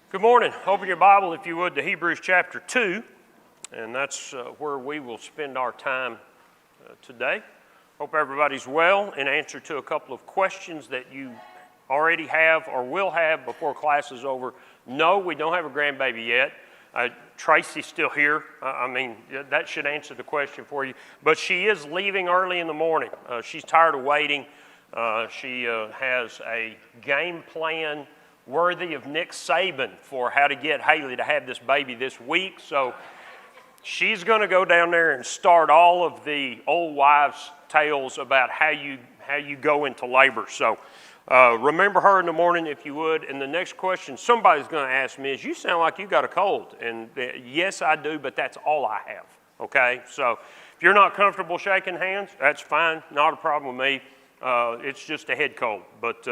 Good morning. Open your Bible, if you would, to Hebrews chapter 2, and that's where we will spend our time today. Hope everybody's well. In answer to a couple of questions that you already have or will have before class is over, no, we don't have a grandbaby yet. Tracy's still here. That should answer the question for you. But she is leaving early in the morning. She's tired of waiting. She has a game plan worthy of Nick Saban for how to get Haley to have this baby this week. So she's going to go down there and start all of the old wives' tales about how you go into labor. So remember her in the morning if you would. And the next question somebody's going to ask me is, you sound like you got a cold. And yes, I do, but that's all I have. Okay? So if you're not comfortable shaking hands, that's fine. Not a problem with me. It's just a head cold. But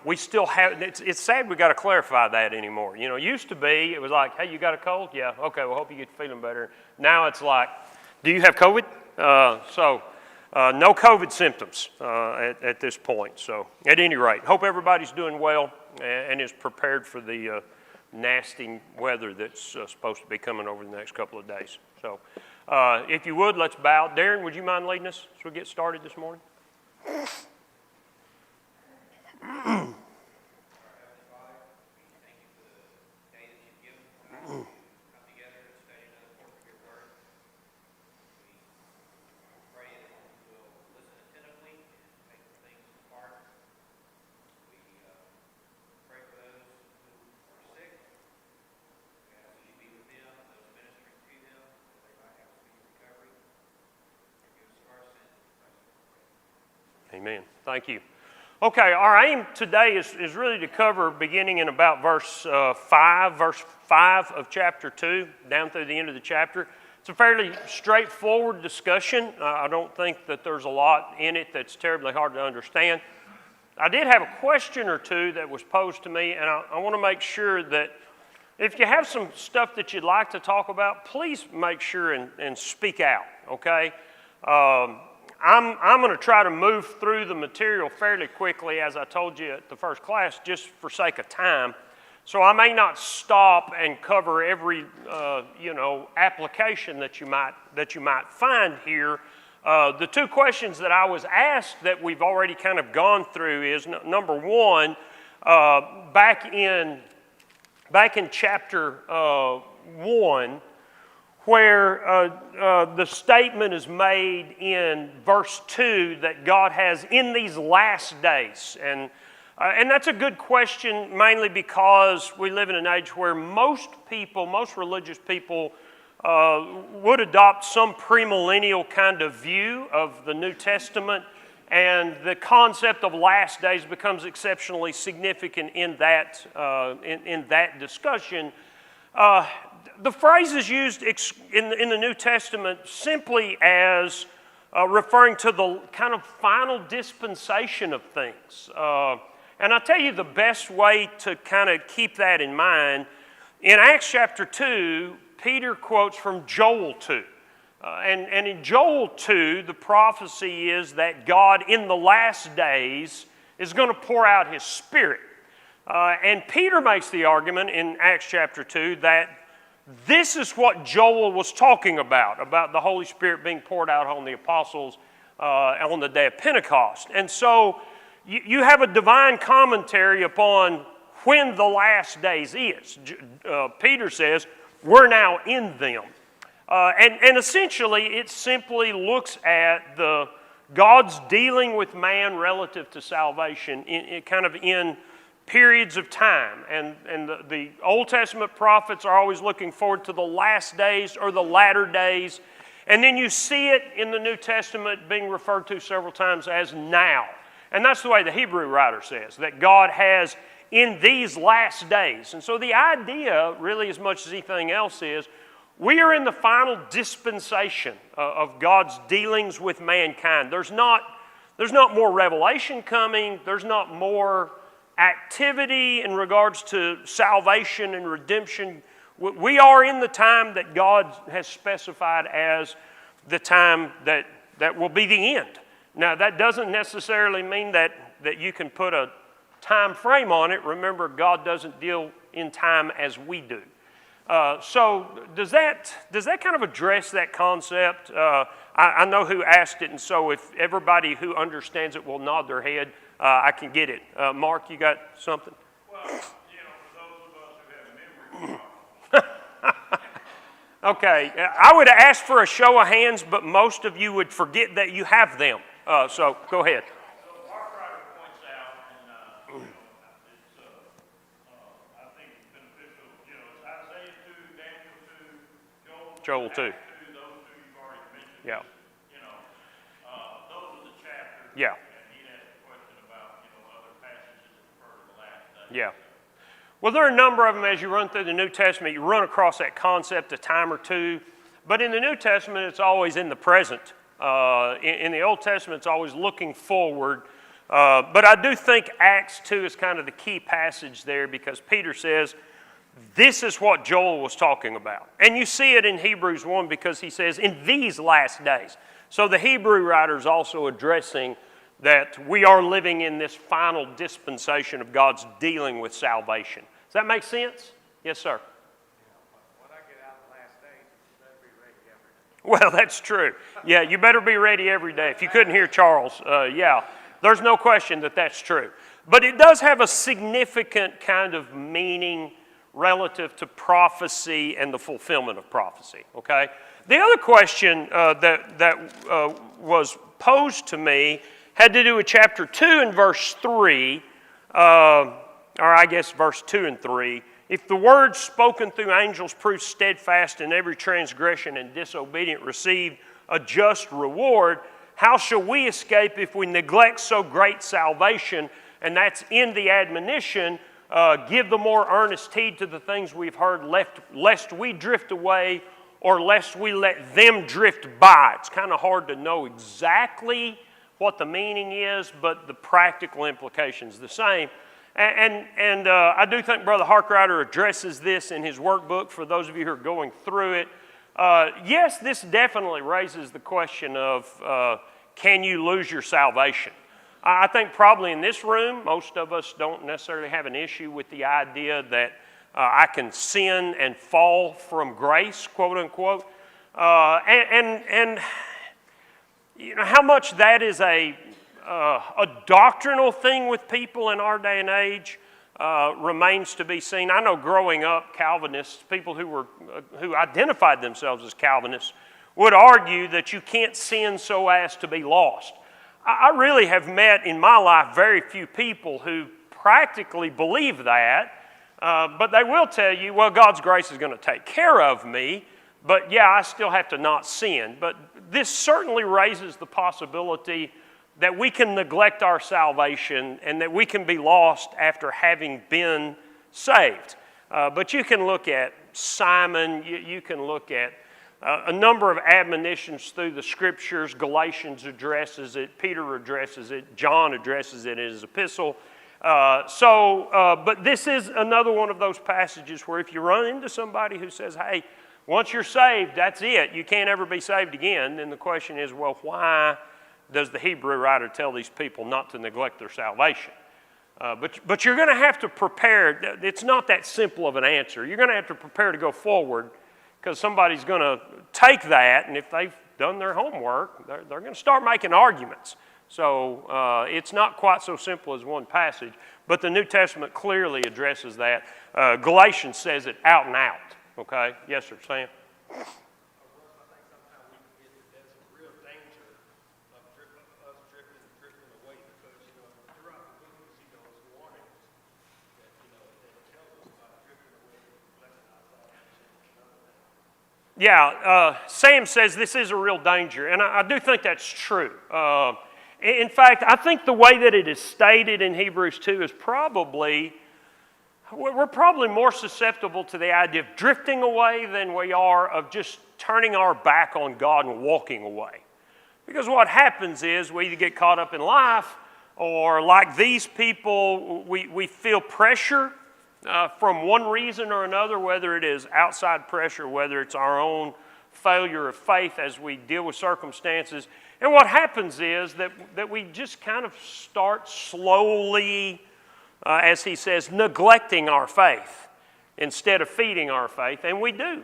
we still have, it's sad we got to clarify that anymore. Used to be, it was like, hey, you got a cold? Yeah, okay, well, hope you get feeling better. Now it's like, do you have COVID? No COVID symptoms at this point. So at any rate, hope everybody's doing well and is prepared for the nasty weather that's supposed to be coming over the next couple of days. So if you would, let's bow. Darren, would you mind leading us as we get started this morning? Amen. Thank you. Okay, our aim today is really to cover beginning in about verse 5 of chapter 2, down through the end of the chapter. It's a fairly straightforward discussion. I don't think that there's a lot in it that's terribly hard to understand. I did have a question or two that was posed to me, and I want to make sure that if you have some stuff that you'd like to talk about, please make sure and speak out, okay? I'm going to try to move through the material fairly quickly, as I told you at the first class, just for sake of time. So I may not stop and cover every, application that you might find here. The two questions that I was asked that we've already kind of gone through is, number one, back in chapter 1, where the statement is made in verse 2 that God has in these last days. And that's a good question, mainly because we live in an age where most religious people would adopt some premillennial kind of view of the New Testament, and the concept of last days becomes exceptionally significant in that discussion. The phrase is used in the New Testament simply as referring to the kind of final dispensation of things. And I'll tell you the best way to kind of keep that in mind. In Acts chapter 2, Peter quotes from Joel 2. And in Joel 2, the prophecy is that God in the last days is going to pour out His Spirit. And Peter makes the argument in Acts chapter 2 that this is what Joel was talking about the Holy Spirit being poured out on the apostles on the day of Pentecost. And so you have a divine commentary upon when the last days is. Peter says, we're now in them. And essentially, it simply looks at God's dealing with man relative to salvation in periods of time, and the Old Testament prophets are always looking forward to the last days or the latter days, and then you see it in the New Testament being referred to several times as now. And that's the way the Hebrew writer says, that God has in these last days. And so the idea, really as much as anything else, is we are in the final dispensation of God's dealings with mankind. There's not more revelation coming. There's not more activity in regards to salvation and redemption. We are in the time that God has specified as the time that will be the end. Now, that doesn't necessarily mean that you can put a time frame on it. Remember, God doesn't deal in time as we do. So does that kind of address that concept? I know who asked it, and so if everybody who understands it will nod their head, I can get it. Mark, you got something? Well, for those of us who have memory problems. Okay, I would ask for a show of hands, but most of you would forget that you have them. So go ahead. So our writer points out, and it's, I think it's beneficial, it's Isaiah 2, Daniel 2, Joel 2, those two you've already mentioned. Yeah. Those are the chapters. Yeah. And he'd asked a question about, other passages that refer to the last days. Yeah. Well, there are a number of them as you run through the New Testament. You run across that concept a time or two. But in the New Testament, it's always in the present. In the Old Testament, it's always looking forward. But I do think Acts 2 is kind of the key passage there because Peter says, this is what Joel was talking about. And you see it in Hebrews 1 because he says, in these last days. So the Hebrew writer is also addressing that we are living in this final dispensation of God's dealing with salvation. Does that make sense? Yes, sir. When I get out the last days, you better be ready every day. Well, that's true. Yeah, you better be ready every day. If you couldn't hear Charles, yeah, there's no question that that's true. But it does have a significant kind of meaning relative to prophecy and the fulfillment of prophecy, okay? The other question that was posed to me had to do with chapter 2 and verse 3, or I guess verse 2 and 3. If the words spoken through angels prove steadfast and every transgression and disobedient received a just reward, how shall we escape if we neglect so great salvation? And that's in the admonition, give the more earnest heed to the things we've heard, lest we drift away or lest we let them drift by. It's kind of hard to know exactly what the meaning is, but the practical implication is the same. And I do think Brother Harkrider addresses this in his workbook for those of you who are going through it. Yes, this definitely raises the question of can you lose your salvation? I think probably in this room, most of us don't necessarily have an issue with the idea that I can sin and fall from grace, quote unquote. And how much that is a doctrinal thing with people in our day and age remains to be seen. I know growing up, Calvinists, people who identified themselves as Calvinists, would argue that you can't sin so as to be lost. I really have met in my life very few people who practically believe that, but they will tell you, well, God's grace is going to take care of me, but yeah, I still have to not sin. But this certainly raises the possibility that we can neglect our salvation and that we can be lost after having been saved. But you can look at Simon, you can look at a number of admonitions through the Scriptures. Galatians addresses it, Peter addresses it, John addresses it in his epistle. But this is another one of those passages where if you run into somebody who says, hey, once you're saved, that's it, you can't ever be saved again, then the question is, well, why does the Hebrew writer tell these people not to neglect their salvation? But you're going to have to prepare. It's not that simple of an answer. You're going to have to prepare to go forward because somebody's going to take that, and if they've done their homework, they're going to start making arguments. So it's not quite so simple as one passage, but the New Testament clearly addresses that. Galatians says it out and out. Okay? Yes, sir, Sam? Yeah, Sam says this is a real danger, and I do think that's true. In fact, I think the way that it is stated in Hebrews 2 is we're probably more susceptible to the idea of drifting away than we are of just turning our back on God and walking away. Because what happens is we either get caught up in life or like these people, we feel pressure from one reason or another, whether it is outside pressure, whether it's our own failure of faith as we deal with circumstances. And what happens is that we just kind of start slowly, as he says, neglecting our faith. instead of feeding our faith, and we do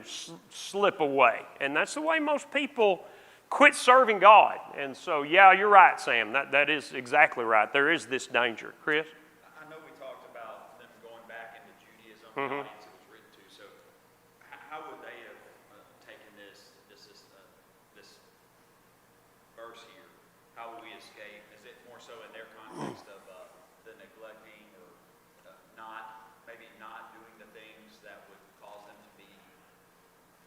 slip away. And that's the way most people quit serving God. And so, yeah, you're right, Sam. That is exactly right. There is this danger. Chris? I know we talked about them going back into Judaism, the Mm-hmm. audience it was written to. So how would they have taken this verse here? How would we escape? Is it more so in their context of the neglecting or maybe not doing the things that would cause them to be?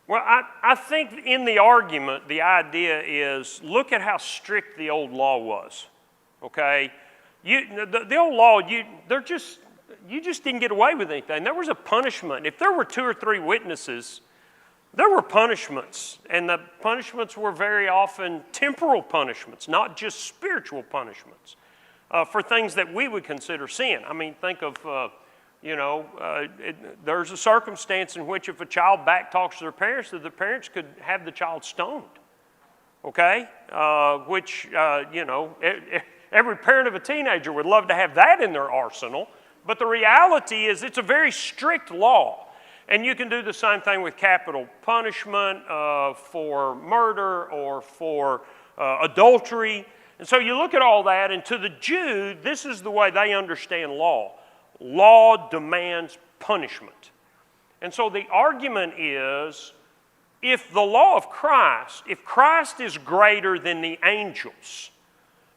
Well, I think in the argument, the idea is, look at how strict the old law was, okay? The old law, you just didn't get away with anything. There was a punishment. If there were 2 or 3 witnesses, there were punishments, and the punishments were very often temporal punishments, not just spiritual punishments, for things that we would consider sin. I mean, think of, there's a circumstance in which if a child backtalks to their parents, that the parents could have the child stoned, okay? Every parent of a teenager would love to have that in their arsenal, but the reality is it's a very strict law. And you can do the same thing with capital punishment for murder or for adultery. And so you look at all that, and to the Jew, this is the way they understand law. Law demands punishment. And so the argument is, if the law of Christ, if Christ is greater than the angels,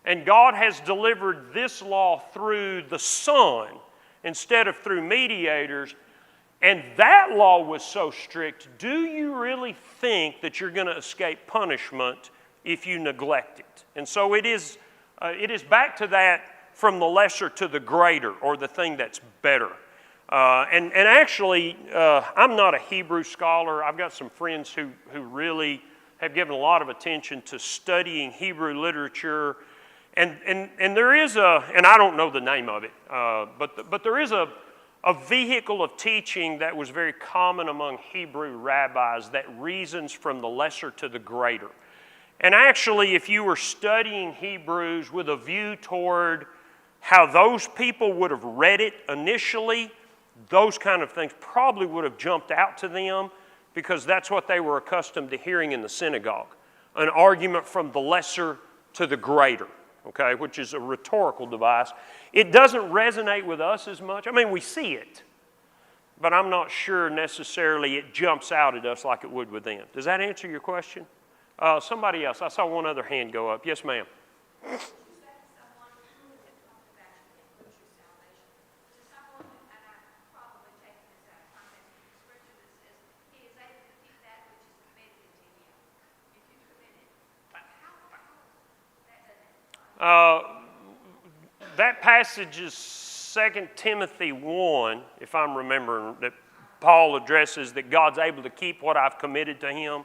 and God has delivered this law through the Son instead of through mediators, and that law was so strict, do you really think that you're going to escape punishment if you neglect it? And so it is back to that, from the lesser to the greater, or the thing that's better. And actually, I'm not a Hebrew scholar. I've got some friends who really have given a lot of attention to studying Hebrew literature. And there is and I don't know the name of it, but there is a vehicle of teaching that was very common among Hebrew rabbis that reasons from the lesser to the greater. And actually, if you were studying Hebrews with a view toward how those people would have read it initially, those kind of things probably would have jumped out to them, because that's what they were accustomed to hearing in the synagogue, an argument from the lesser to the greater, okay, which is a rhetorical device. It doesn't resonate with us as much. I mean, we see it, but I'm not sure necessarily it jumps out at us like it would with them. Does that answer your question? Somebody else. I saw one other hand go up. Yes, ma'am. That passage is 2 Timothy 1, if I'm remembering, that Paul addresses that God's able to keep what I've committed to him.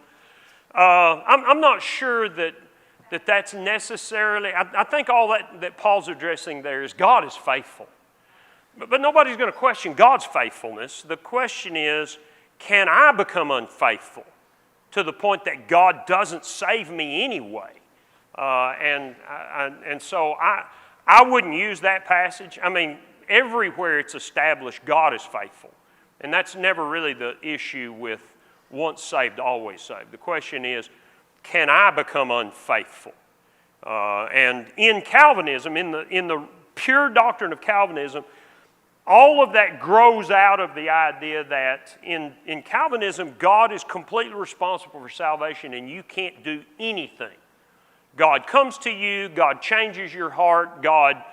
I'm not sure that's necessarily, I think all that Paul's addressing there is God is faithful. But nobody's going to question God's faithfulness. The question is, can I become unfaithful to the point that God doesn't save me anyway? And so I wouldn't use that passage. I mean, everywhere it's established God is faithful. And that's never really the issue with once saved, always saved. The question is, can I become unfaithful? And in Calvinism, in the pure doctrine of Calvinism, all of that grows out of the idea that in Calvinism, God is completely responsible for salvation and you can't do anything. God comes to you, God changes your heart, God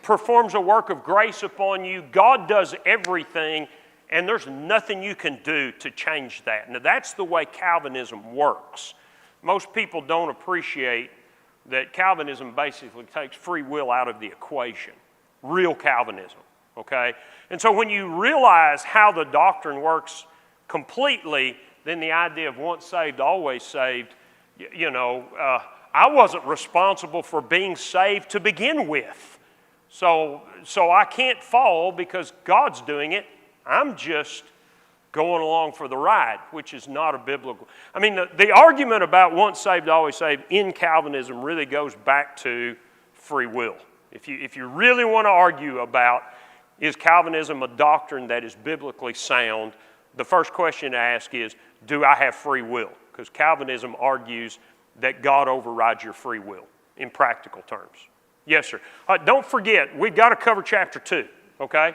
performs a work of grace upon you, God does everything, and there's nothing you can do to change that. Now that's the way Calvinism works. Most people don't appreciate that Calvinism basically takes free will out of the equation. Real Calvinism, okay? And so when you realize how the doctrine works completely, then the idea of once saved, always saved, I wasn't responsible for being saved to begin with. So I can't fall because God's doing it. I'm just going along for the ride, which is not a biblical. I mean, the argument about once saved, always saved in Calvinism really goes back to free will. If you really want to argue about, is Calvinism a doctrine that is biblically sound? The first question to ask is, do I have free will? Because Calvinism argues that God overrides your free will in practical terms. Yes, sir. Don't forget, we've got to cover chapter 2, okay?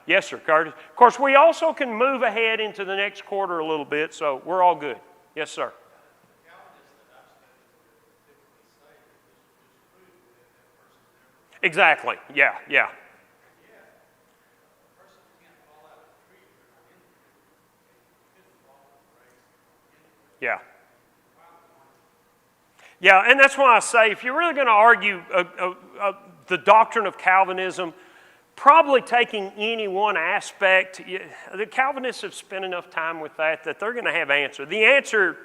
Yes, sir, Curtis. Of course, we also can move ahead into the next quarter a little bit, so we're all good. Yes, sir. Exactly. Yeah. Yeah. Yeah, and that's why I say if you're really going to argue the doctrine of Calvinism, probably taking any one aspect, the Calvinists have spent enough time with that they're going to have answer. The answer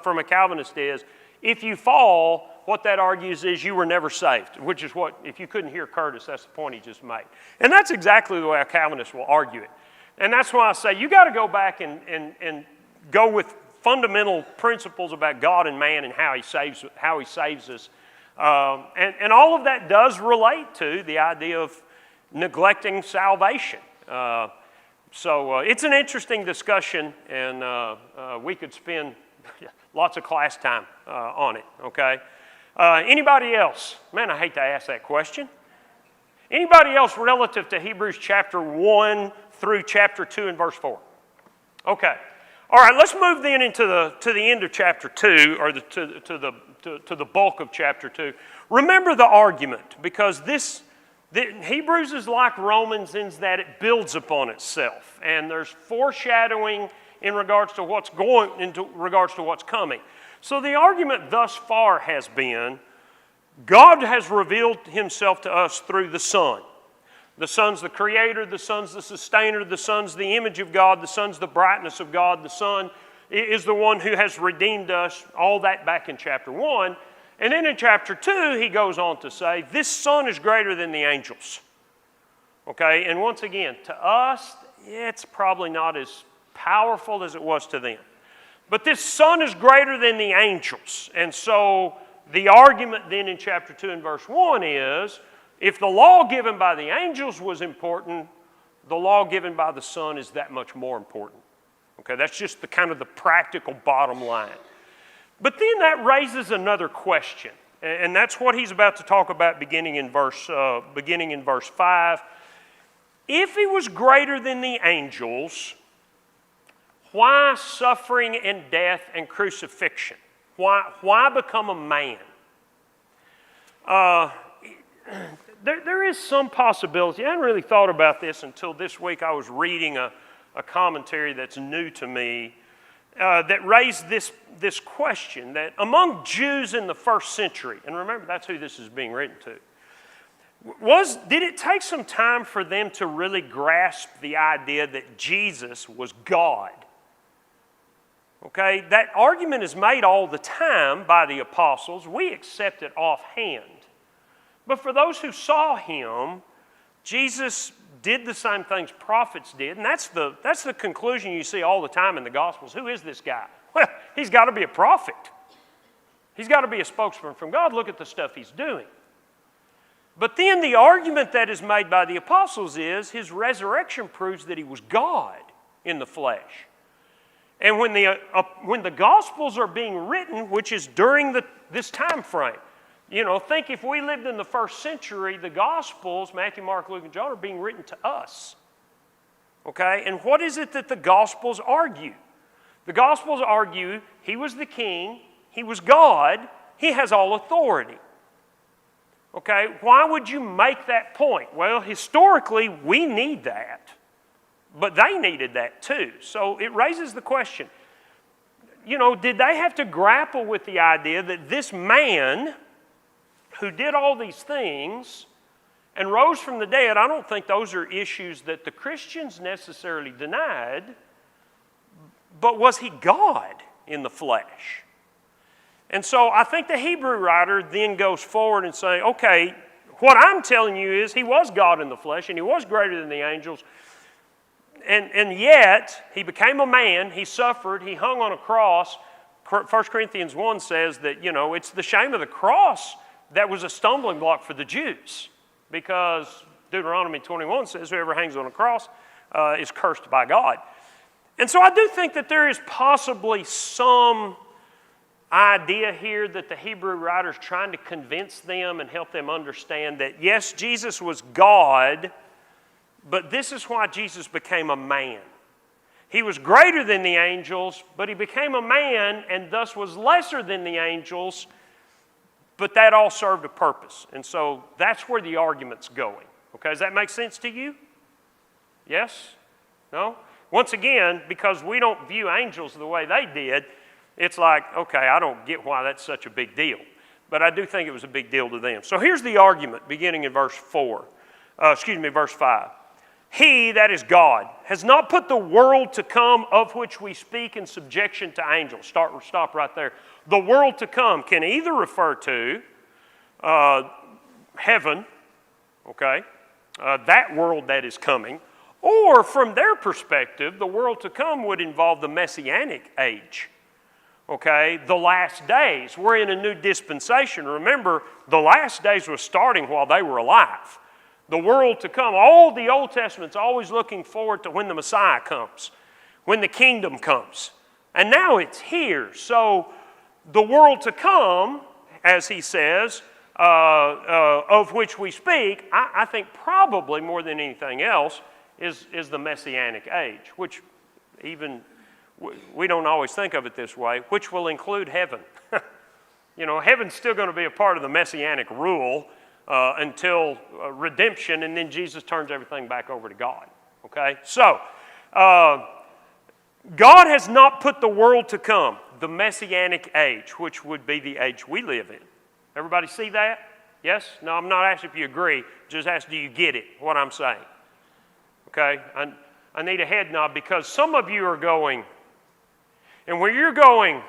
from a Calvinist is, if you fall, what that argues is you were never saved, which is what, if you couldn't hear Curtis, that's the point he just made. And that's exactly the way a Calvinist will argue it. And that's why I say you got to go back and go with fundamental principles about God and man and how He saves us. And all of that does relate to the idea of neglecting salvation. So it's an interesting discussion, and we could spend lots of class time on it, okay? Anybody else? Man, I hate to ask that question. Anybody else relative to Hebrews chapter 1 through chapter 2 and verse 4? Okay. All right, let's move then into the end of chapter 2, or to the bulk of chapter 2. Remember the argument, because Hebrews is like Romans in that it builds upon itself, and there's foreshadowing in regards to what's coming. So the argument thus far has been, God has revealed Himself to us through the Son. The Son's the Creator, the Son's the Sustainer, the Son's the image of God, the Son's the brightness of God, the Son is the one who has redeemed us, all that back in chapter 1. And then in chapter 2, he goes on to say, this Son is greater than the angels. Okay, and once again, to us, it's probably not as powerful as it was to them. But this Son is greater than the angels. And so the argument then in chapter 2 and verse 1 is, if the law given by the angels was important, the law given by the Son is that much more important. Okay, that's just the kind of the practical bottom line. But then that raises another question, and that's what he's about to talk about beginning in verse 5. If He was greater than the angels, why suffering and death and crucifixion? Why become a man? There is some possibility. I hadn't really thought about this until this week. I was reading a commentary that's new to me that raised this question, that among Jews in the first century, and remember that's who this is being written to, did it take some time for them to really grasp the idea that Jesus was God? Okay, that argument is made all the time by the apostles. We accept it offhand. But for those who saw Him, Jesus did the same things prophets did, and that's the conclusion you see all the time in the Gospels. Who is this guy? Well, he's got to be a prophet. He's got to be a spokesman from God. Look at the stuff he's doing. But then the argument that is made by the apostles is His resurrection proves that He was God in the flesh. And when the Gospels are being written, which is during this time frame, think if we lived in the first century, the Gospels, Matthew, Mark, Luke, and John, are being written to us. Okay? And what is it that the Gospels argue? The Gospels argue He was the King, He was God, He has all authority. Okay? Why would you make that point? Well, historically, we need that. But they needed that too. So it raises the question, did they have to grapple with the idea that this man who did all these things and rose from the dead, I don't think those are issues that the Christians necessarily denied, but was He God in the flesh? And so I think the Hebrew writer then goes forward and say, okay, what I'm telling you is He was God in the flesh and He was greater than the angels, and yet He became a man, He suffered, He hung on a cross. 1 Corinthians 1 says that, it's the shame of the cross that was a stumbling block for the Jews, because Deuteronomy 21 says whoever hangs on a cross is cursed by God. And so I do think that there is possibly some idea here that the Hebrew writer's trying to convince them and help them understand that, yes, Jesus was God, but this is why Jesus became a man. He was greater than the angels, but he became a man and thus was lesser than the angels, but that all served a purpose. And so that's where the argument's going. Okay, does that make sense to you? Yes? No? Once again, because we don't view angels the way they did, it's like, okay, I don't get why that's such a big deal. But I do think it was a big deal to them. So here's the argument beginning in verse 5. He, that is God, has not put the world to come of which we speak in subjection to angels. Stop right there. The world to come can either refer to heaven, okay, that world that is coming, or from their perspective, the world to come would involve the Messianic age, okay, the last days. We're in a new dispensation. Remember, the last days was starting while they were alive. The world to come, all the Old Testament's always looking forward to when the Messiah comes, when the kingdom comes. And now it's here. So the world to come, as he says, of which we speak, I think probably more than anything else is the Messianic age, which even we don't always think of it this way, which will include heaven. You know, heaven's still going to be a part of the Messianic rule until redemption, and then Jesus turns everything back over to God. Okay? So, God has not put the world to come, the Messianic age, which would be the age we live in. Everybody see that? Yes? No, I'm not asking if you agree. Just ask, do you get it, what I'm saying? Okay? I need a head nod because some of you are going, and when you're going,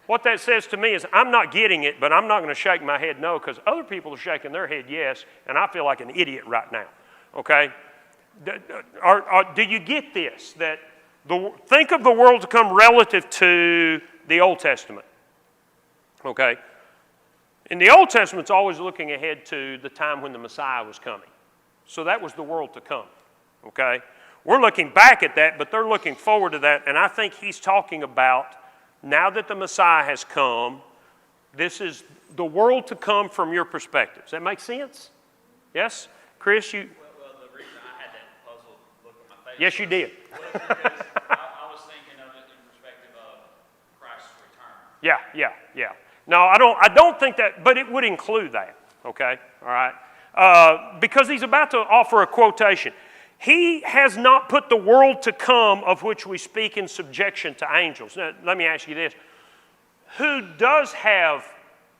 what that says to me is I'm not getting it, but I'm not going to shake my head no because other people are shaking their head yes, and I feel like an idiot right now. Okay? Do you get this? That think of the world to come relative to the Old Testament. Okay? In the Old Testament, it's always looking ahead to the time when the Messiah was coming. So that was the world to come. Okay? We're looking back at that, but they're looking forward to that, and I think he's talking about now that the Messiah has come, this is the world to come from your perspective. Does that make sense? Yes? Chris, you... Well, the reason I had that puzzled look on my face... Yes, you did. Was because I was thinking of it in perspective of Christ's return. Yeah. No, I don't think that, but it would include that, okay? All right? Because he's about to offer a quotation. He has not put the world to come of which we speak in subjection to angels. Now, let me ask you this. Who does have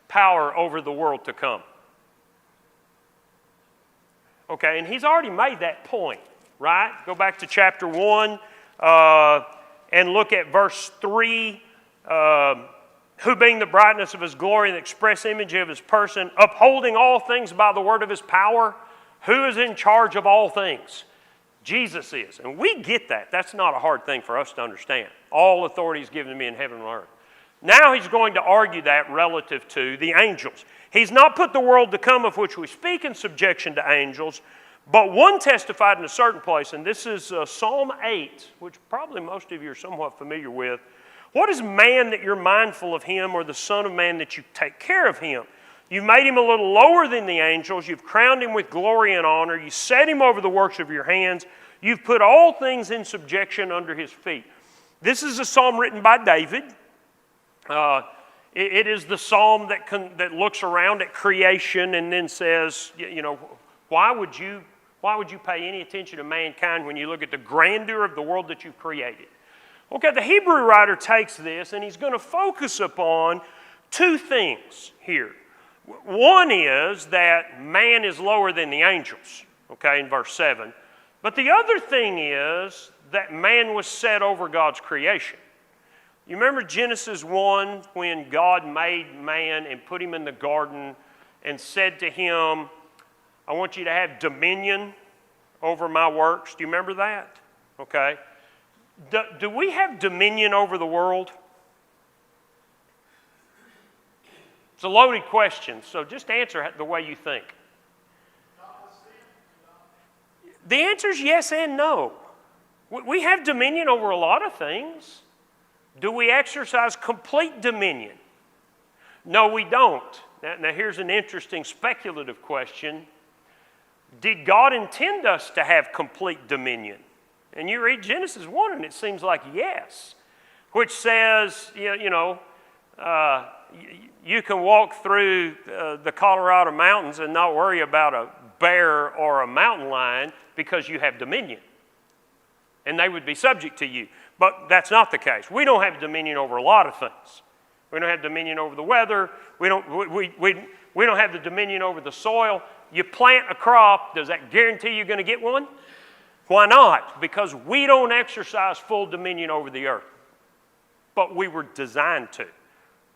power over the world to come? Okay, and he's already made that point, right? Go back to chapter 1 and look at verse 3. Who being the brightness of his glory and the express image of his person, upholding all things by the word of his power, who is in charge of all things? Jesus is. And we get that. That's not a hard thing for us to understand. All authority is given to me in heaven and earth. Now he's going to argue that relative to the angels. He's not put the world to come of which we speak in subjection to angels, but one testified in a certain place, and this is Psalm 8, which probably most of you are somewhat familiar with. What is man that you're mindful of him, or the son of man that you take care of him? You've made him a little lower than the angels. You've crowned him with glory and honor. You set him over the works of your hands. You've put all things in subjection under his feet. This is a psalm written by David. It is the psalm that looks around at creation and then says, you know, why would you pay any attention to mankind when you look at the grandeur of the world that you've created? Okay, the Hebrew writer takes this and he's going to focus upon two things here. One is that man is lower than the angels, okay, in verse 7. But the other thing is that man was set over God's creation. You remember Genesis 1 when God made man and put him in the garden and said to him, I want you to have dominion over my works. Do you remember that? Okay. Do we have dominion over the world? It's a loaded question, so just answer it the way you think. The answer is yes and no. We have dominion over a lot of things. Do we exercise complete dominion? No, we don't. Now here's an interesting speculative question. Did God intend us to have complete dominion? And you read Genesis 1 and it seems like yes, which says, you can walk through the Colorado mountains and not worry about a bear or a mountain lion because you have dominion. And they would be subject to you. But that's not the case. We don't have dominion over a lot of things. We don't have dominion over the weather. We don't have the dominion over the soil. You plant a crop, does that guarantee you're going to get one? Why not? Because we don't exercise full dominion over the earth. But we were designed to.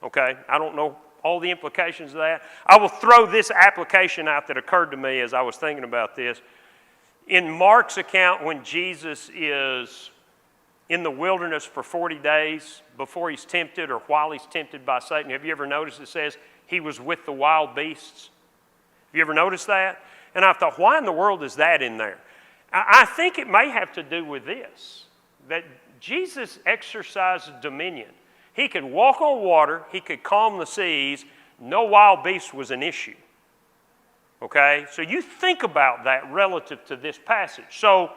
Okay? I don't know all the implications of that. I will throw this application out that occurred to me as I was thinking about this. In Mark's account, when Jesus is in the wilderness for 40 days before he's tempted or while he's tempted by Satan, have you ever noticed it says he was with the wild beasts? Have you ever noticed that? And I thought, why in the world is that in there? I think it may have to do with this, that Jesus exercised dominion. He could walk on water, he could calm the seas, no wild beast was an issue. Okay? So you think about that relative to this passage. So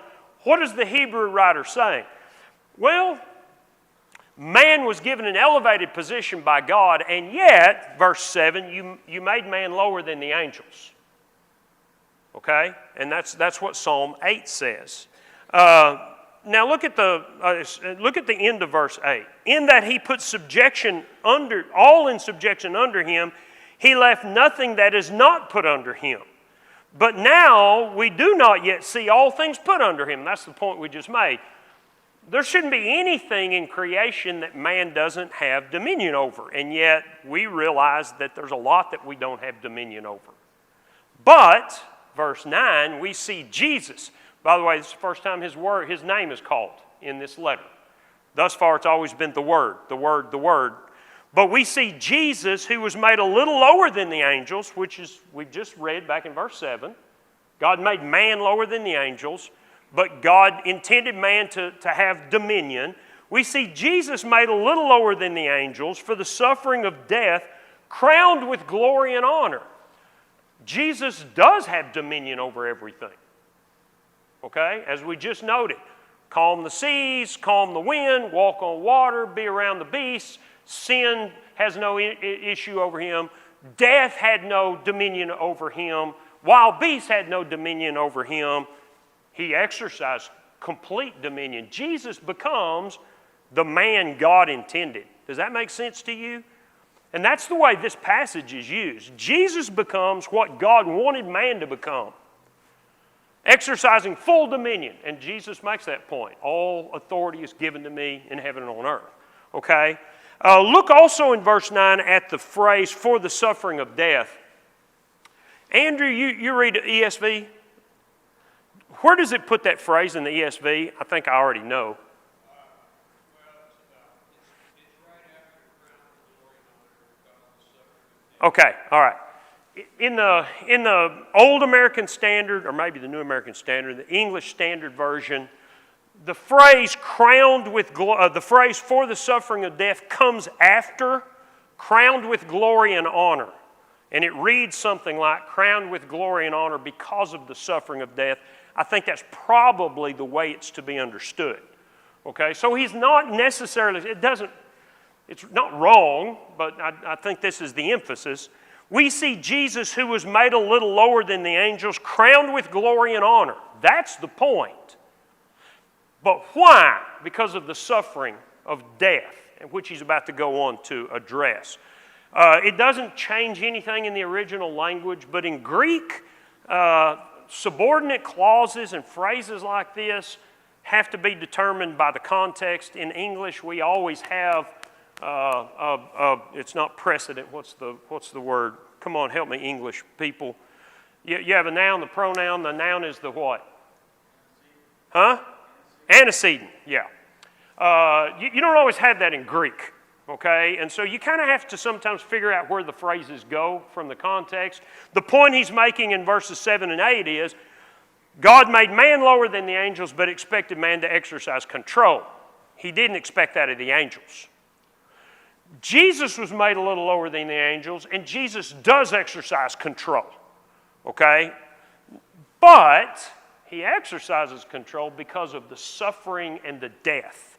what is the Hebrew writer saying? Well, man was given an elevated position by God, and yet, verse 7, you made man lower than the angels. Okay? And that's what Psalm 8 says. Now look at the end of verse 8. In that he put all in subjection under him, he left nothing that is not put under him. But now we do not yet see all things put under him. That's the point we just made. There shouldn't be anything in creation that man doesn't have dominion over. And yet we realize that there's a lot that we don't have dominion over. But, verse 9, we see Jesus. By the way, this is the first time his name is called in this letter. Thus far, it's always been the Word, the Word, the Word. But we see Jesus, who was made a little lower than the angels, which is, we've just read back in verse 7. God made man lower than the angels, but God intended man to have dominion. We see Jesus made a little lower than the angels for the suffering of death, crowned with glory and honor. Jesus does have dominion over everything. Okay? As we just noted, calm the seas, calm the wind, walk on water, be around the beasts. Sin has no issue over him. Death had no dominion over him. Wild beasts had no dominion over him. He exercised complete dominion. Jesus becomes the man God intended. Does that make sense to you? And that's the way this passage is used. Jesus becomes what God wanted man to become. Exercising full dominion. And Jesus makes that point. All authority is given to me in heaven and on earth. Okay? Look also in verse 9 at the phrase, for the suffering of death. Andrew, you read ESV? Where does it put that phrase in the ESV? I think I already know. Okay, all right. In the Old American Standard, or maybe the New American Standard, the English Standard Version, the phrase crowned with the phrase for the suffering of death comes after crowned with glory and honor. And it reads something like crowned with glory and honor because of the suffering of death. I think that's probably the way it's to be understood. Okay, so he's not necessarily, it's not wrong, but I think this is the emphasis. We see Jesus, who was made a little lower than the angels, crowned with glory and honor. That's the point. But why? Because of the suffering of death, which he's about to go on to address. It doesn't change anything in the original language, but in Greek, subordinate clauses and phrases like this have to be determined by the context. In English, we always have, it's not precedent, what's the word? Come on, help me, English people. You have a noun, the pronoun, the noun is the what? Huh? Antecedent, yeah. You don't always have that in Greek, okay? And so you kind of have to sometimes figure out where the phrases go from the context. The point he's making in verses 7 and 8 is, God made man lower than the angels, but expected man to exercise control. He didn't expect that of the angels. Jesus was made a little lower than the angels, and Jesus does exercise control, okay? But he exercises control because of the suffering and the death,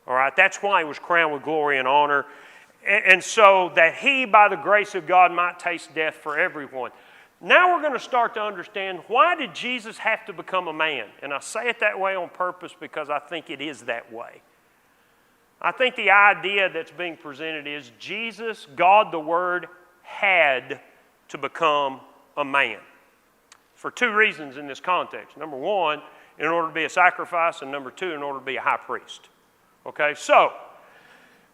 all right? That's why he was crowned with glory and honor, and so that he, by the grace of God, might taste death for everyone. Now we're going to start to understand, why did Jesus have to become a man? And I say it that way on purpose because I think it is that way. I think the idea that's being presented is Jesus, God the Word, had to become a man. For two reasons in this context. Number one, in order to be a sacrifice, and number two, in order to be a high priest. Okay, so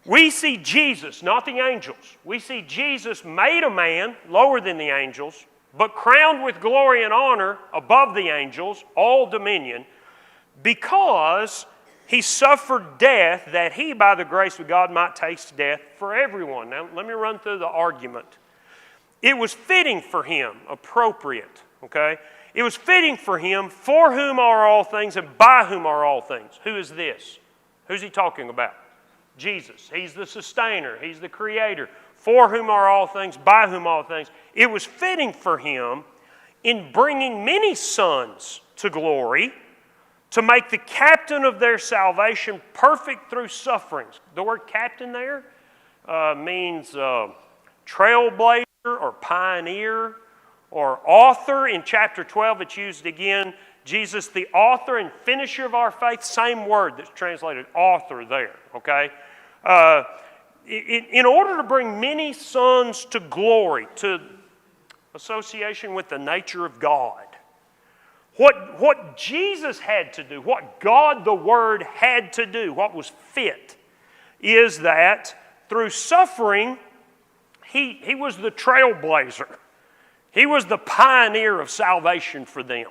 we see Jesus, not the angels. We see Jesus made a man, lower than the angels, but crowned with glory and honor above the angels, all dominion, because he suffered death that he, by the grace of God, might taste death for everyone. Now, let me run through the argument. It was fitting for him, appropriate, okay? It was fitting for him, for whom are all things and by whom are all things. Who is this? Who's he talking about? Jesus. He's the sustainer. He's the creator. For whom are all things, by whom all things. It was fitting for him, in bringing many sons to glory, to make the captain of their salvation perfect through sufferings. The word captain there means trailblazer or pioneer or author. In chapter 12 it's used again. Jesus, the author and finisher of our faith, same word that's translated author there, okay? In order to bring many sons to glory, to association with the nature of God, what Jesus had to do, what God the Word had to do, what was fit, is that through suffering, he was the trailblazer. He was the pioneer of salvation for them,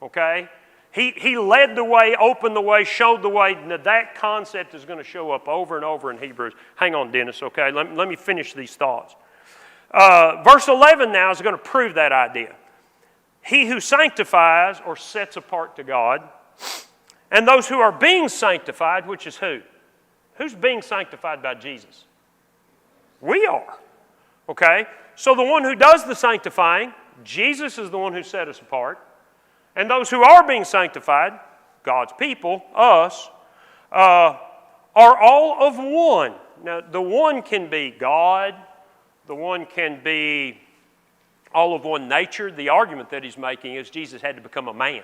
okay? He led the way, opened the way, showed the way. Now that concept is going to show up over and over in Hebrews. Hang on, Dennis, okay? Let me finish these thoughts. Verse 11 now is going to prove that idea. He who sanctifies or sets apart to God, and those who are being sanctified, which is who? Who's being sanctified by Jesus? We are. Okay? So the one who does the sanctifying, Jesus is the one who set us apart. And those who are being sanctified, God's people, us, are all of one. Now, the one can be God. The one can be all of one nature. The argument that he's making is Jesus had to become a man,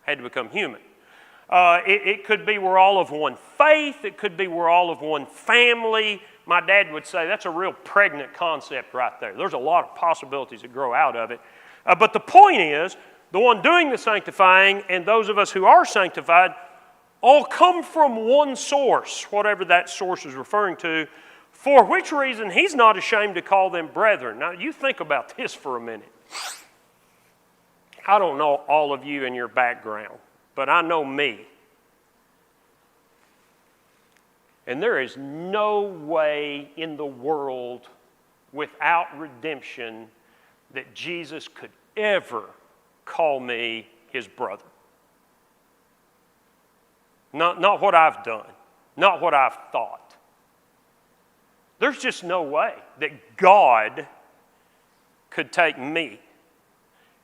had to become human. It could be we're all of one faith. It could be we're all of one family. My dad would say that's a real pregnant concept right there. There's a lot of possibilities that grow out of it. But the point is, the one doing the sanctifying and those of us who are sanctified all come from one source, whatever that source is referring to, for which reason he's not ashamed to call them brethren. Now, you think about this for a minute. I don't know all of you and your background, but I know me. And there is no way in the world without redemption that Jesus could ever call me his brother. Not what I've done, not what I've thought. There's just no way that God could take me.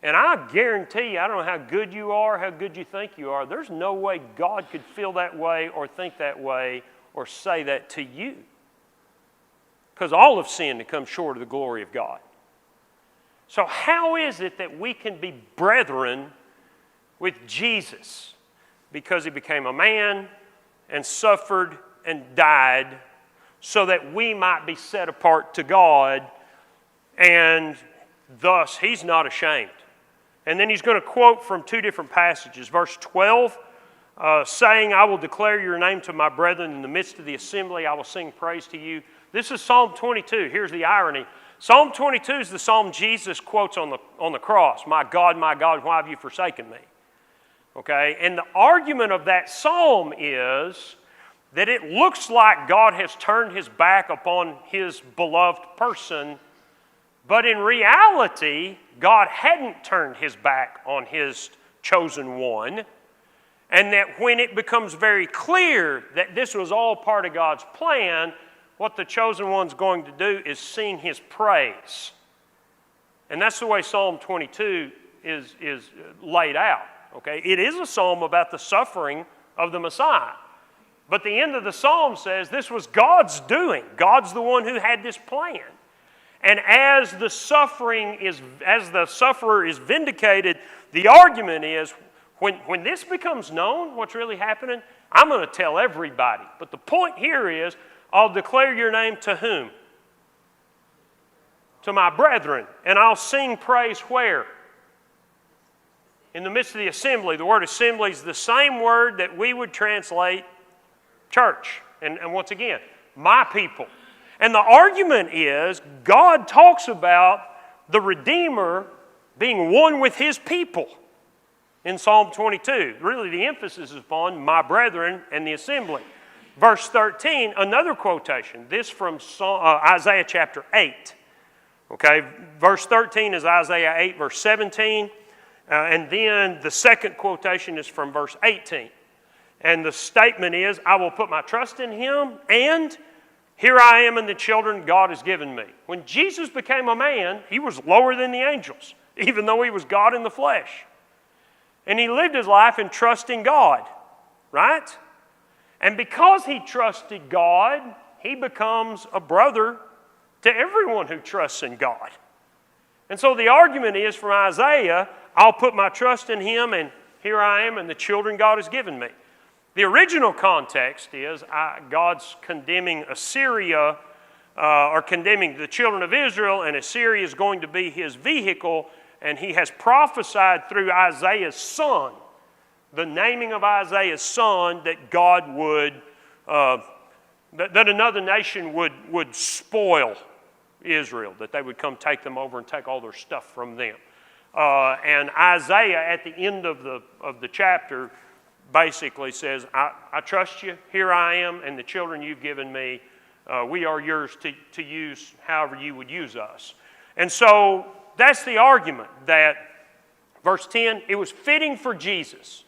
And I guarantee you, I don't know how good you are, how good you think you are, there's no way God could feel that way or think that way or say that to you. Because all have sinned and come short of the glory of God. So how is it that we can be brethren with Jesus? Because he became a man and suffered and died so that we might be set apart to God, and thus he's not ashamed. And then he's going to quote from two different passages. Verse 12, saying, I will declare your name to my brethren in the midst of the assembly. I will sing praise to you. This is Psalm 22. Here's the irony. Psalm 22 is the psalm Jesus quotes on the cross. My God, why have you forsaken me? Okay, and the argument of that psalm is that it looks like God has turned his back upon his beloved person, but in reality, God hadn't turned his back on his chosen one, and that when it becomes very clear that this was all part of God's plan, what the chosen one's going to do is sing his praise. And that's the way Psalm 22 is laid out. Okay? It is a psalm about the suffering of the Messiah. But the end of the psalm says this was God's doing. God's the one who had this plan. And as the sufferer is vindicated, the argument is when this becomes known, what's really happening, I'm going to tell everybody. But the point here is, I'll declare your name to whom? To my brethren. And I'll sing praise where? In the midst of the assembly. The word assembly is the same word that we would translate church. And once again, my people. And the argument is, God talks about the Redeemer being one with His people in Psalm 22. Really, the emphasis is upon my brethren and the assembly. Verse 13, another quotation. This from Isaiah chapter 8. Okay, verse 13 is Isaiah 8, verse 17. And then the second quotation is from verse 18. And the statement is, I will put my trust in Him, and here I am and the children God has given me. When Jesus became a man, He was lower than the angels, even though He was God in the flesh. And He lived His life in trusting God, right? And because He trusted God, He becomes a brother to everyone who trusts in God. And so the argument is from Isaiah, I'll put my trust in Him, and here I am and the children God has given me. The original context is God's condemning Assyria, or condemning the children of Israel, and Assyria is going to be His vehicle, and He has prophesied through Isaiah's son, the naming of Isaiah's son, that God would, that another nation would spoil Israel, that they would come take them over and take all their stuff from them. And Isaiah, at the end of the chapter, basically says, I trust you, here I am, and the children you've given me, we are yours to use however you would use us. And so that's the argument, that, verse 10, it was fitting for Jesus,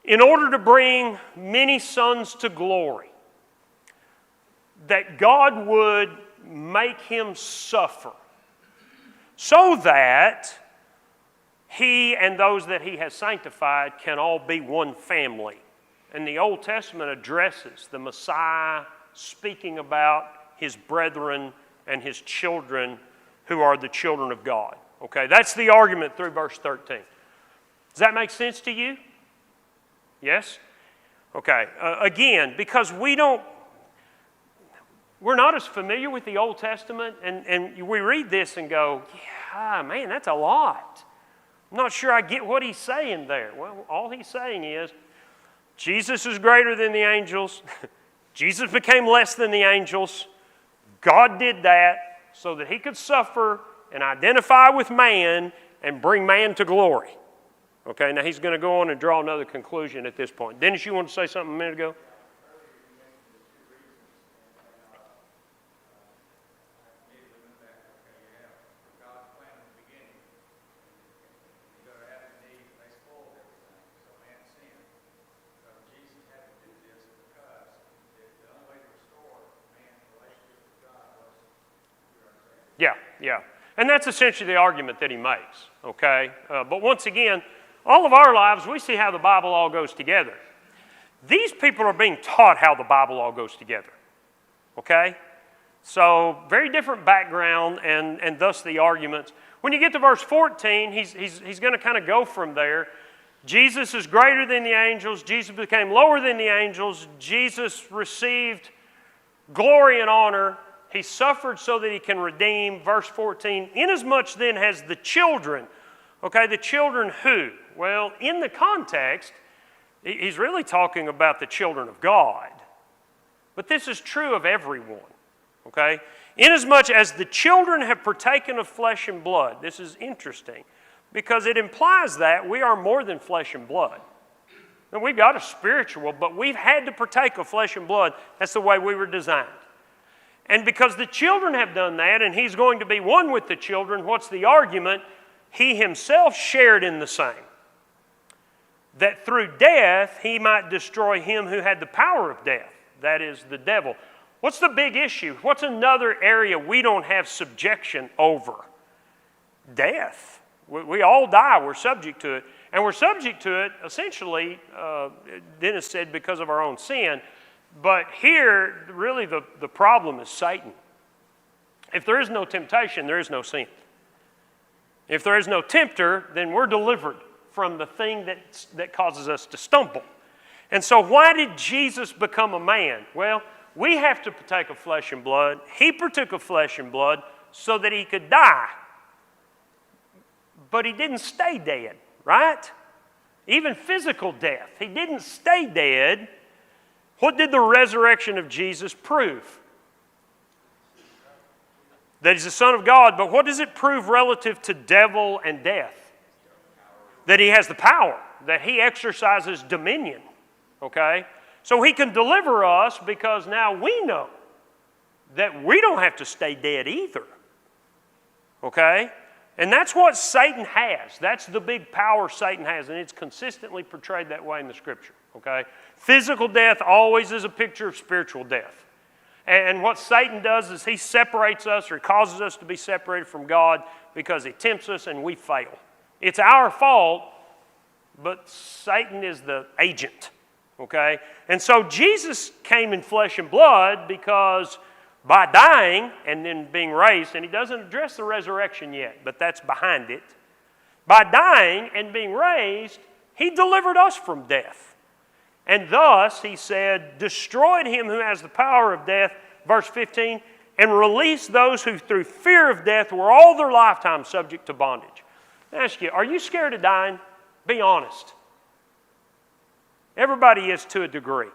in order to bring many sons to glory, that God would make Him suffer, so that He and those that He has sanctified can all be one family. And the Old Testament addresses the Messiah speaking about His brethren and His children who are the children of God. Okay, that's the argument through verse 13. Does that make sense to you? Yes? Okay, again, because we're not as familiar with the Old Testament, and we read this and go, yeah, man, that's a lot. I'm not sure I get what he's saying there. Well, all he's saying is, Jesus is greater than the angels. Jesus became less than the angels. God did that so that He could suffer and identify with man and bring man to glory. Okay, now he's going to go on and draw another conclusion at this point. Dennis, you wanted to say something a minute ago? Yeah. And that's essentially the argument that he makes, okay? But once again, all of our lives, we see how the Bible all goes together. These people are being taught how the Bible all goes together, okay? So, very different background, and thus the arguments. When you get to verse 14, he's going to kind of go from there. Jesus is greater than the angels. Jesus became lower than the angels. Jesus received glory and honor. He suffered so that He can redeem. Verse 14, inasmuch then has the children. Okay, the children who? Well, in the context, he's really talking about the children of God. But this is true of everyone. Okay? Inasmuch as the children have partaken of flesh and blood. This is interesting, because it implies that we are more than flesh and blood. And we've got a spiritual, but we've had to partake of flesh and blood. That's the way we were designed. And because the children have done that, and He's going to be one with the children, what's the argument? he himself shared in the same, that through death he might destroy him who had the power of death, that is, the devil. What's the big issue? What's another area we don't have subjection over? Death. We all die. We're subject to it. And we're subject to it, essentially, Dennis said, because of our own sin. But here, really, the problem is Satan. If there is no temptation, there is no sin. If there is no tempter, then we're delivered from the thing that causes us to stumble. And so why did Jesus become a man? Well, we have to partake of flesh and blood. He partook of flesh and blood so that he could die. But he didn't stay dead, right? Even physical death. He didn't stay dead. What did the resurrection of Jesus prove? That he's the Son of God, but what does it prove relative to devil and death? That he has the power, that he exercises dominion, okay? So he can deliver us because now we know that we don't have to stay dead either, okay? And that's what Satan has. That's the big power Satan has, and it's consistently portrayed that way in the Scripture, okay? Physical death always is a picture of spiritual death. And what Satan does is he separates us or causes us to be separated from God because he tempts us and we fail. It's our fault, but Satan is the agent, okay? And so Jesus came in flesh and blood because by dying and then being raised, and he doesn't address the resurrection yet, but that's behind it. By dying and being raised, he delivered us from death. And thus, he said, destroyed him who has the power of death, verse 15, and released those who through fear of death were all their lifetime subject to bondage. I ask you, are you scared of dying? Be honest. Everybody is to a degree,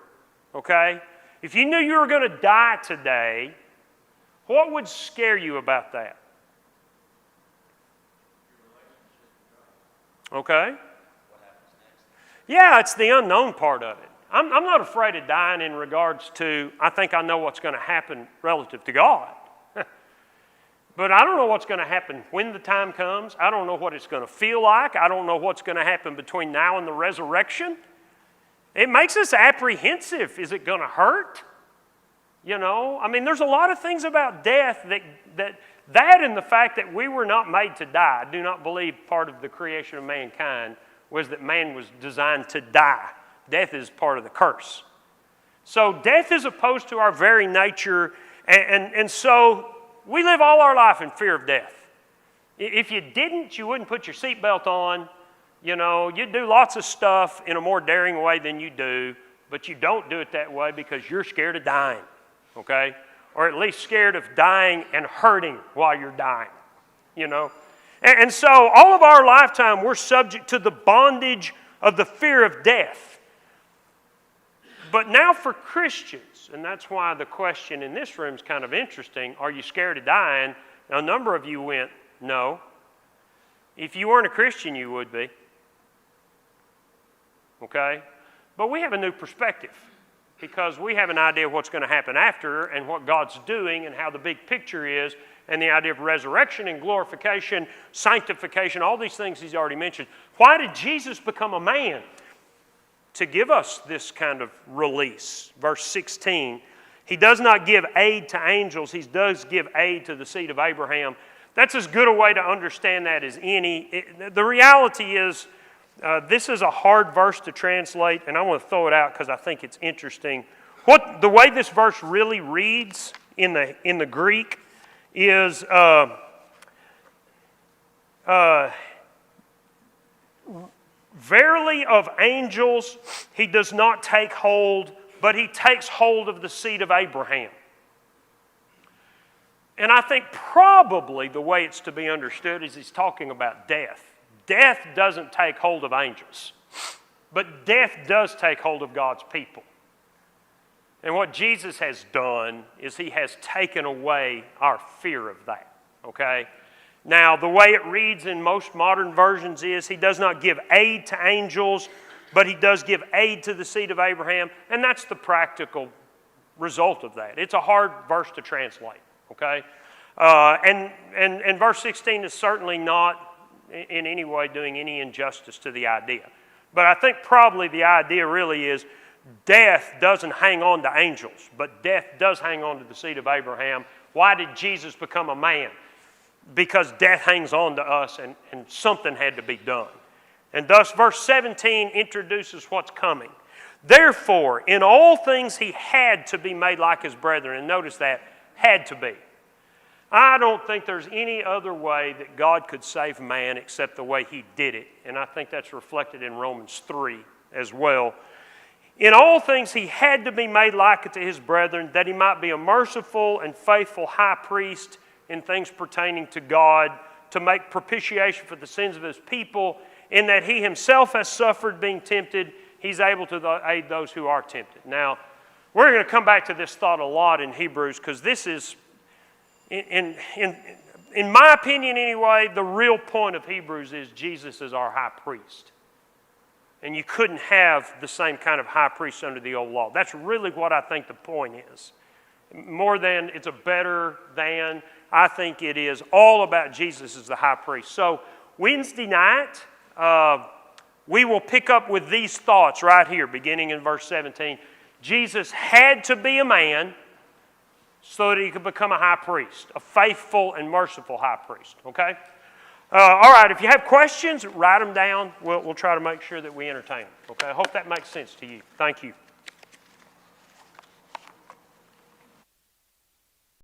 okay? If you knew you were going to die today, what would scare you about that? Okay? Yeah, it's the unknown part of it. I'm not afraid of dying in regards to, I think I know what's going to happen relative to God. But I don't know what's going to happen when the time comes. I don't know what it's going to feel like. I don't know what's going to happen between now and the resurrection. It makes us apprehensive. Is it going to hurt? You know, I mean, there's a lot of things about death that and the fact that we were not made to die. I do not believe part of the creation of mankind was that man was designed to die. Death is part of the curse. So death is opposed to our very nature, and so we live all our life in fear of death. If you didn't, you wouldn't put your seatbelt on. You know, you'd do lots of stuff in a more daring way than you do, but you don't do it that way because you're scared of dying, okay? Or at least scared of dying and hurting while you're dying, you know? And so all of our lifetime, we're subject to the bondage of the fear of death. But now for Christians, and that's why the question in this room is kind of interesting, are you scared of dying? Now, a number of you went, no. If you weren't a Christian, you would be. Okay? But we have a new perspective because we have an idea of what's going to happen after and what God's doing and how the big picture is and the idea of resurrection and glorification, sanctification, all these things he's already mentioned. Why did Jesus become a man? To give us this kind of release. Verse 16, he does not give aid to angels, he does give aid to the seed of Abraham. That's as good a way to understand that as any. The reality is, this is a hard verse to translate, and I want to throw it out because I think it's interesting. The way this verse really reads in the Greek is verily of angels he does not take hold, but he takes hold of the seed of Abraham. And I think probably the way it's to be understood is he's talking about death. Death doesn't take hold of angels, but death does take hold of God's people. And what Jesus has done is he has taken away our fear of that, okay? Now, the way it reads in most modern versions is he does not give aid to angels, but he does give aid to the seed of Abraham, and that's the practical result of that. It's a hard verse to translate, okay? And verse 16 is certainly not in any way doing any injustice to the idea. But I think probably the idea really is death doesn't hang on to angels, but death does hang on to the seed of Abraham. Why did Jesus become a man? Because death hangs on to us, and something had to be done. And thus, verse 17 introduces what's coming. Therefore, in all things he had to be made like his brethren. And notice that, had to be. I don't think there's any other way that God could save man except the way he did it. And I think that's reflected in Romans 3 as well. In all things he had to be made like unto his brethren, that he might be a merciful and faithful high priest in things pertaining to God, to make propitiation for the sins of his people, in that he himself has suffered being tempted, he's able to aid those who are tempted. Now, we're going to come back to this thought a lot in Hebrews, because this is, in my opinion anyway, the real point of Hebrews is Jesus is our high priest. And you couldn't have the same kind of high priest under the old law. That's really what I think the point is. More than it's a better than, I think it is all about Jesus as the high priest. So Wednesday night, we will pick up with these thoughts right here, beginning in verse 17. Jesus had to be a man so that he could become a high priest, a faithful and merciful high priest, okay? All right, if you have questions, write them down. We'll try to make sure that we entertain them, okay? I hope that makes sense to you. Thank you.